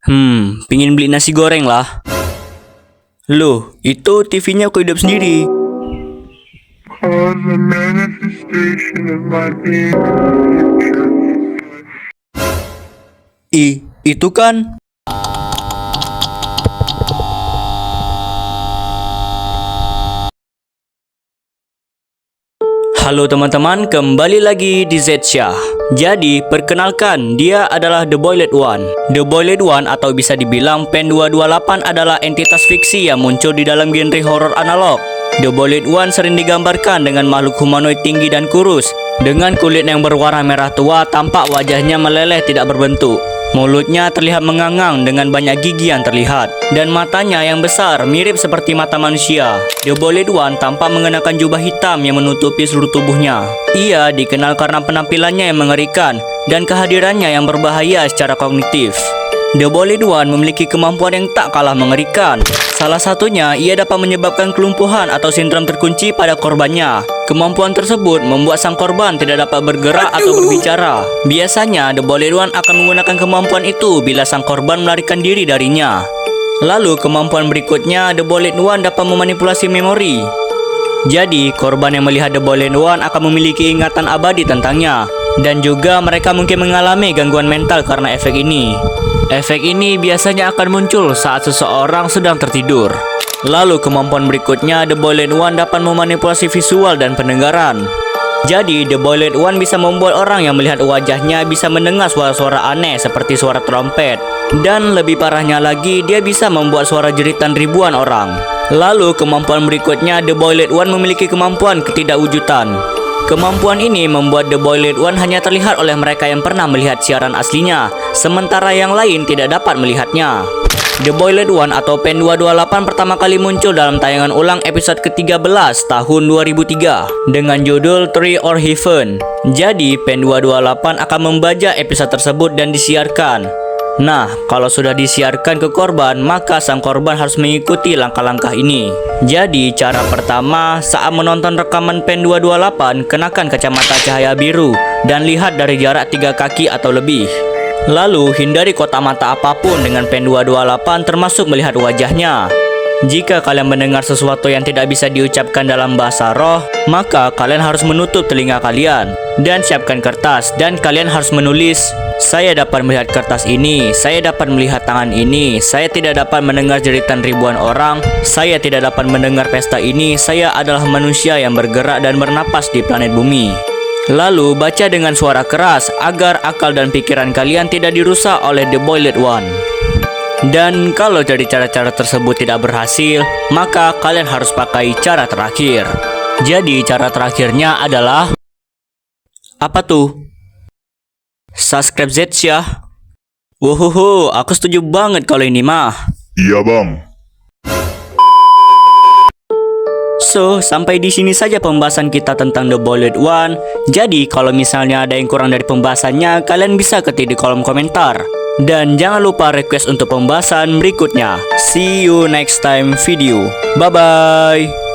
Pingin beli nasi goreng lah. Loh, itu TV-nya aku hidup sendiri. Cause a manifestation of my being in the future. Itu kan? Halo teman-teman, kembali lagi di Zsyah. Jadi, perkenalkan, dia adalah The Boiled One. The Boiled One atau bisa dibilang PEN 228 adalah entitas fiksi yang muncul di dalam genre horor analog. The Boiled One sering digambarkan dengan makhluk humanoid tinggi dan kurus. Dengan kulit yang berwarna merah tua, tampak wajahnya meleleh tidak berbentuk. Mulutnya terlihat mengangang dengan banyak gigi yang terlihat, dan matanya yang besar mirip seperti mata manusia. The Boiled One tampak mengenakan jubah hitam yang menutupi seluruh tubuhnya. Ia dikenal karena penampilannya yang mengerikan dan kehadirannya yang berbahaya secara kognitif. The Boiled One memiliki kemampuan yang tak kalah mengerikan. Salah satunya, ia dapat menyebabkan kelumpuhan atau sindrom terkunci pada korbannya. Kemampuan tersebut membuat sang korban tidak dapat bergerak atau berbicara. Biasanya, The Boiled One akan menggunakan kemampuan itu bila sang korban melarikan diri darinya. Lalu, kemampuan berikutnya, The Boiled One dapat memanipulasi memori. Jadi, korban yang melihat The Boiled One akan memiliki ingatan abadi tentangnya. Dan juga mereka mungkin mengalami gangguan mental karena efek ini. Efek ini biasanya akan muncul saat seseorang sedang tertidur. Lalu kemampuan berikutnya, The Boiled One dapat memanipulasi visual dan pendengaran. Jadi, The Boiled One bisa membuat orang yang melihat wajahnya bisa mendengar suara-suara aneh seperti suara trompet. Dan lebih parahnya lagi, dia bisa membuat suara jeritan ribuan orang. Lalu kemampuan berikutnya, The Boiled One memiliki kemampuan ketidakwujudan. Kemampuan ini membuat The Boiled One hanya terlihat oleh mereka yang pernah melihat siaran aslinya, sementara yang lain tidak dapat melihatnya. The Boiled One atau PEN 228 pertama kali muncul dalam tayangan ulang episode ke-13 tahun 2003 dengan judul Tree or Heaven. Jadi, PEN 228 akan membajak episode tersebut dan disiarkan. Nah, kalau sudah disiarkan ke korban, maka sang korban harus mengikuti langkah-langkah ini. Jadi, cara pertama, saat menonton rekaman PEN 228, kenakan kacamata cahaya biru dan lihat dari jarak 3 kaki atau lebih. Lalu, hindari kotak mata apapun dengan PEN 228 termasuk melihat wajahnya. Jika kalian mendengar sesuatu yang tidak bisa diucapkan dalam bahasa roh, maka kalian harus menutup telinga kalian dan siapkan kertas, dan kalian harus menulis, "Saya dapat melihat kertas ini, saya dapat melihat tangan ini, saya tidak dapat mendengar jeritan ribuan orang, saya tidak dapat mendengar pesta ini, saya adalah manusia yang bergerak dan bernapas di planet bumi." Lalu baca dengan suara keras agar akal dan pikiran kalian tidak dirusak oleh The Boiled One. Dan kalau dari cara-cara tersebut tidak berhasil, maka kalian harus pakai cara terakhir. Jadi cara terakhirnya adalah apa tuh? Subscribe Zsyah. Wohoho, aku setuju banget kalau ini mah. Iya bang. So, sampai di sini saja pembahasan kita tentang The Boiled One. Jadi, kalau misalnya ada yang kurang dari pembahasannya, kalian bisa ketik di kolom komentar. Dan jangan lupa request untuk pembahasan berikutnya. See you next time video. Bye-bye.